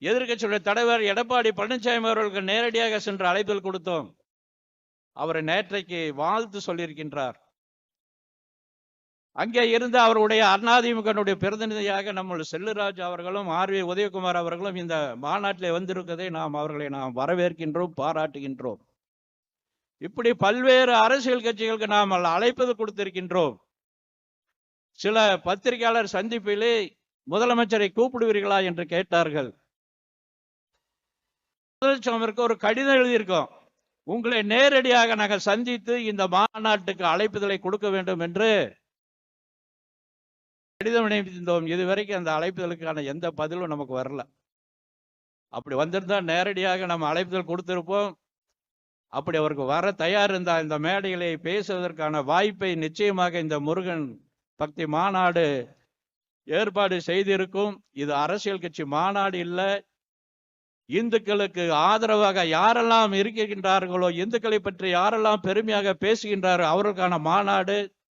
எதிர்க்கட்சியுடைய தலைவர் எடப்பாடி பழனிசாமி அவர்களுக்கு நேரடியாக சென்று அழைப்புதல் கொடுத்தோம். அவர் நேற்றைக்கு வாழ்த்து சொல்லியிருக்கின்றார். அங்கே இருந்து அவருடைய அதிமுக பிரதிநிதியாக நம்ம செல்லுராஜ் அவர்களும் ஆர்வி உதயகுமார் அவர்களும் இந்த மாநாட்டில் வந்திருக்கதை அவர்களை நாம் வரவேற்கின்றோம், பாராட்டுகின்றோம். இப்படி பல்வேறு அரசியல் கட்சிகளுக்கு நாம் அழைப்பது கொடுத்திருக்கின்றோம். சில பத்திரிகையாளர் சந்திப்பிலே முதலமைச்சரை கூப்பிடுவீர்களா என்று கேட்டார்கள். முதலமைச்சருக்கு ஒரு கடிதம் எழுதியிருக்கோம், உங்களை நேரடியாக நாங்கள் சந்தித்து இந்த மாநாட்டுக்கு அழைப்புதலை கொடுக்க வேண்டும் என்று கடிதம் அனுப்பியிருந்தோம். இதுவரைக்கும் அந்த அழைப்புதலுக்கான எந்த பதிலும் நமக்கு வரல. அப்படி வந்திருந்தா நேரடியாக நம்ம அழைப்புதல் கொடுத்திருப்போம். அப்படி அவருக்கு வர தயார் இருந்தால் இந்த மேடைகளை பேசுவதற்கான வாய்ப்பை நிச்சயமாக இந்த முருகன் பக்தி மாநாடு ஏற்பாடு செய்திருக்கும். இது அரசியல் கட்சி மாநாடு இல்லை. இந்துக்களுக்கு ஆதரவாக யாரெல்லாம் இருக்கின்றார்களோ, இந்துக்களை பற்றி யாரெல்லாம் பெருமையாக பேசுகின்றாரோ அவர்களுக்கான மாநாடு.